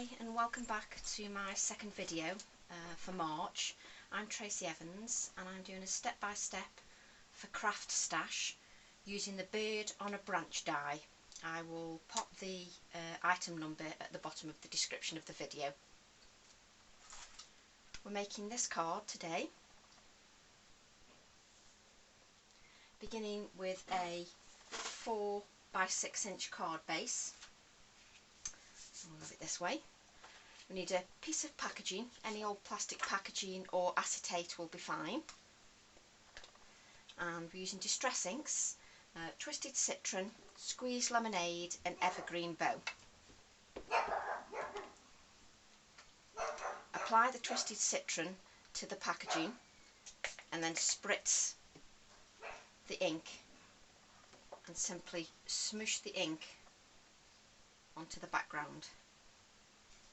Hi and welcome back to my second video for March. I'm Tracy Evans and I'm doing a step-by-step for Craft Stash using the bird on a branch die. I will pop the item number at the bottom of the description of the video. We're making this card today, beginning with a 4 by 6 inch card base. I'll move it this way. We need a piece of packaging, any old plastic packaging or acetate will be fine. And we're using distress inks, twisted citron, squeezed lemonade and evergreen bow. Apply the twisted citron to the packaging and then spritz the ink and simply smoosh the ink onto the background.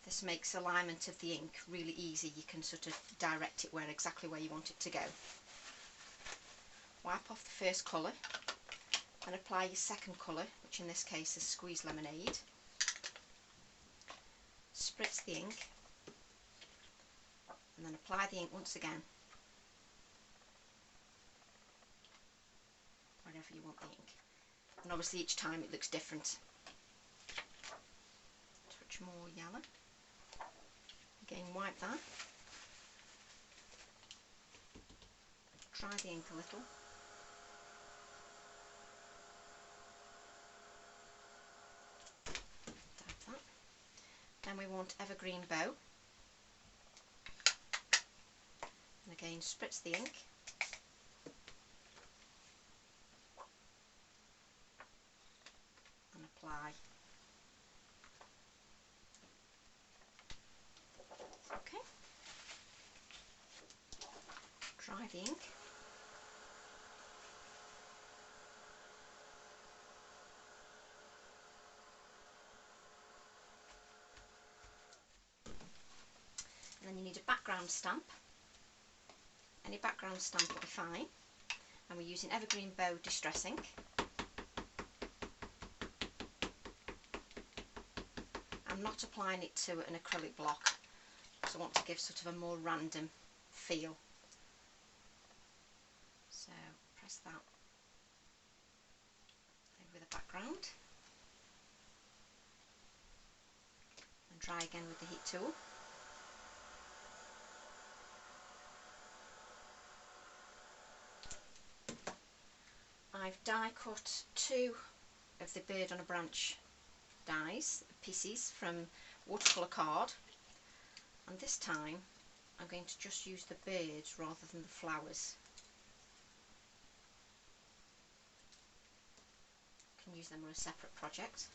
This makes alignment of the ink really easy. You can sort of direct it exactly where you want it to go. Wipe off the first colour and apply your second colour, which in this case is squeezed lemonade. Spritz the ink and then apply the ink once again wherever you want the ink. And obviously each time it looks different. Touch more yellow. Again, wipe that. Dry the ink a little. Dab that. Then we want evergreen bow. And again, spritz the ink. And apply. Okay. Dry the ink. And then you need a background stamp. Any background stamp will be fine. And we're using evergreen bow distress ink. I'm not applying it to an acrylic block because I want to give sort of a more random feel. So press that over the background and dry again with the heat tool. I've die cut 2 of the bird on a branch dies, pieces from watercolour card, and this time I'm going to just use the birds rather than the flowers. You can use them on a separate project.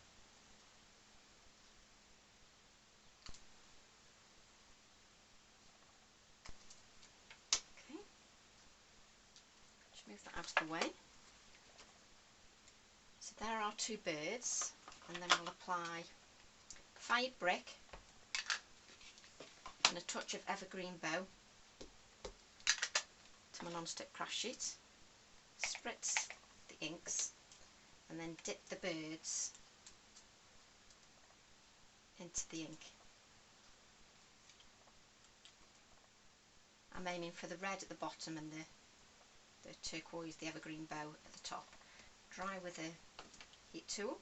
Okay, just move that out of the way. So there are 2 birds, and then we'll apply fired brick and a touch of evergreen bow to my non-stick craft sheet. Spritz the inks and then dip the birds into the ink. I'm aiming for the red at the bottom and the turquoise, the evergreen bow at the top. Dry with a heat tool.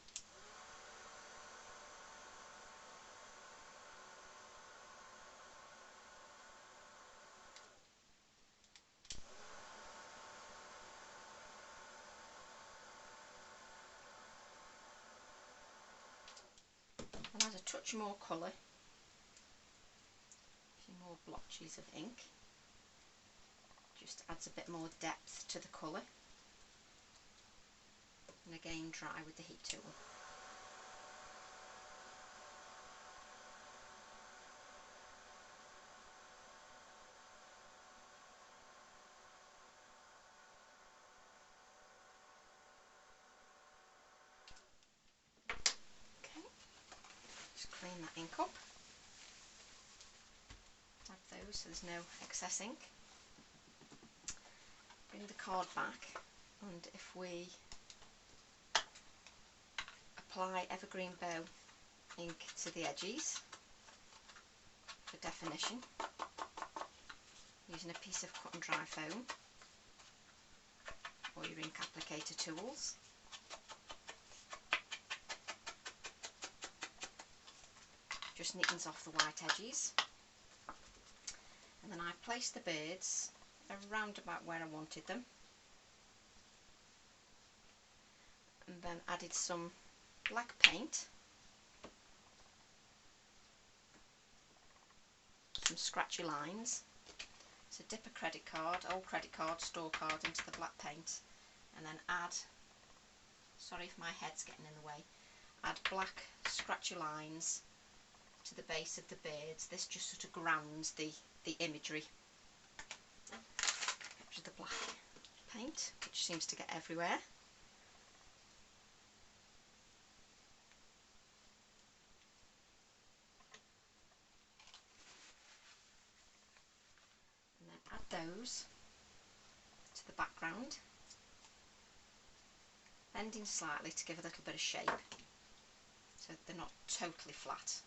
I'll add a touch more colour, a few more blotches of ink, just adds a bit more depth to the colour, and again dry with the heat tool. Clean that ink up, dab those so there's no excess ink. Bring the card back, and if we apply evergreen bow ink to the edges, for definition using a piece of cut and dry foam or your ink applicator tools. Just neatens off the white edges, and then I placed the birds around about where I wanted them, and then added some black paint, some scratchy lines. So dip a credit card, old credit card, store card into the black paint, and then add, sorry if my head's getting in the way, add black scratchy lines to the base of the birds. This just sort of grounds the imagery. Capture the black paint, which seems to get everywhere. And then add those to the background, bending slightly to give a little bit of shape so they're not totally flat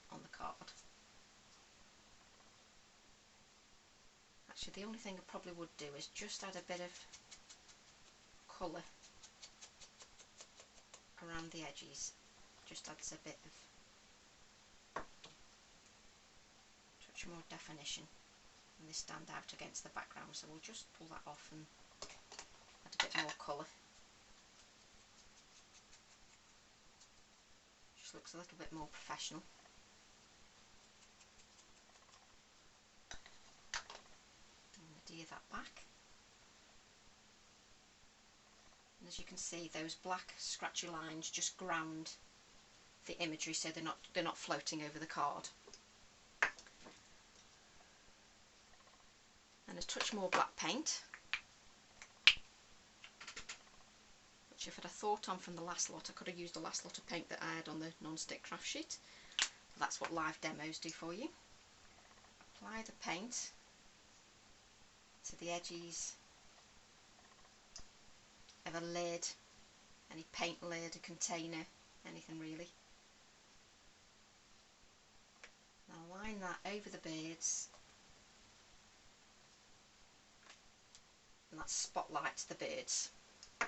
on the card. Actually, the only thing I probably would do is just add a bit of colour around the edges. Just adds a bit of touch more definition, and they stand out against the background. So we'll just pull that off and add a bit more colour. Just looks a little bit more professional. Adhere that back, and as you can see, those black scratchy lines just ground the imagery, so they're not floating over the card. And a touch more black paint, which if I'd have thought on from the last lot, I could have used the last lot of paint that I had on the non-stick craft sheet. That's what live demos do for you. Apply the paint to the edges of a lid, any paint lid, a container, anything really. Now line that over the birds, and that spotlights the birds. And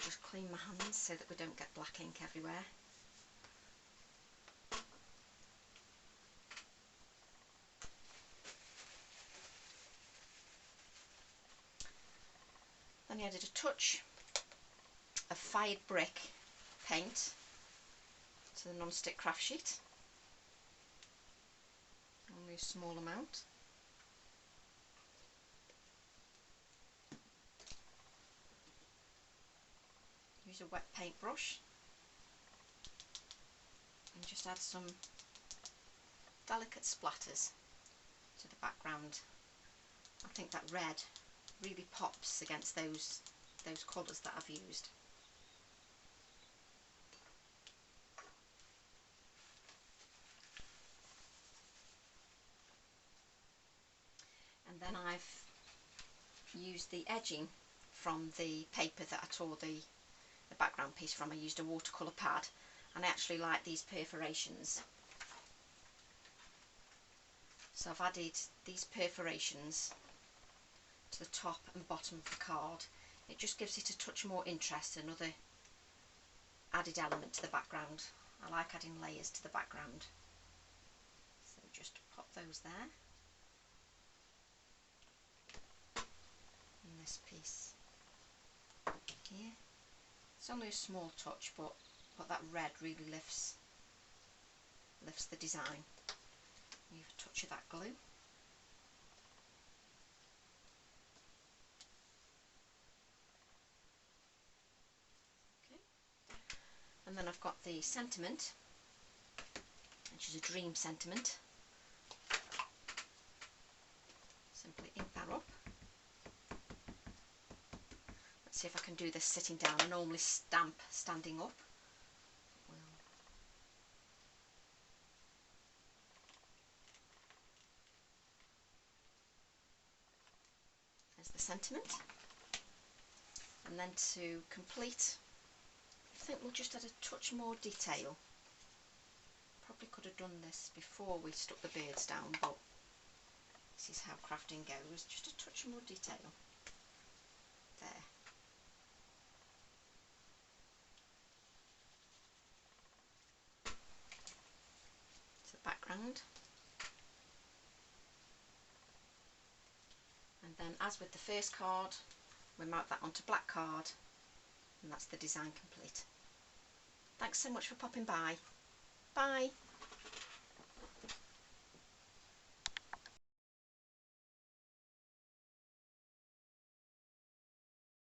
just clean my hands so that we don't get black ink everywhere. Then I added a touch of fired brick paint to the non-stick craft sheet, only a small amount. Use a wet paintbrush and just add some delicate splatters to the background. I think that red really pops against those colours that I've used. And then I've used the edging from the paper that I tore the background piece from. I used a watercolour pad, and I actually like these perforations. So I've added these perforations to the top and bottom of the card. It just gives it a touch more interest, another added element to the background. I like adding layers to the background. So just pop those there. And this piece here. It's only a small touch, but that red really lifts the design. You have a touch of that glue. And then I've got the sentiment, which is a dream sentiment. Simply ink that up. Let's see if I can do this sitting down. I normally stamp standing up. There's the sentiment. And then to complete, I think we'll just add a touch more detail. probably could have done this before we stuck the birds down, but this is how crafting goes. Just a touch more detail. There. To the background. And then, as with the first card, we mount that onto black card, and that's the design complete. Thanks so much for popping by. Bye.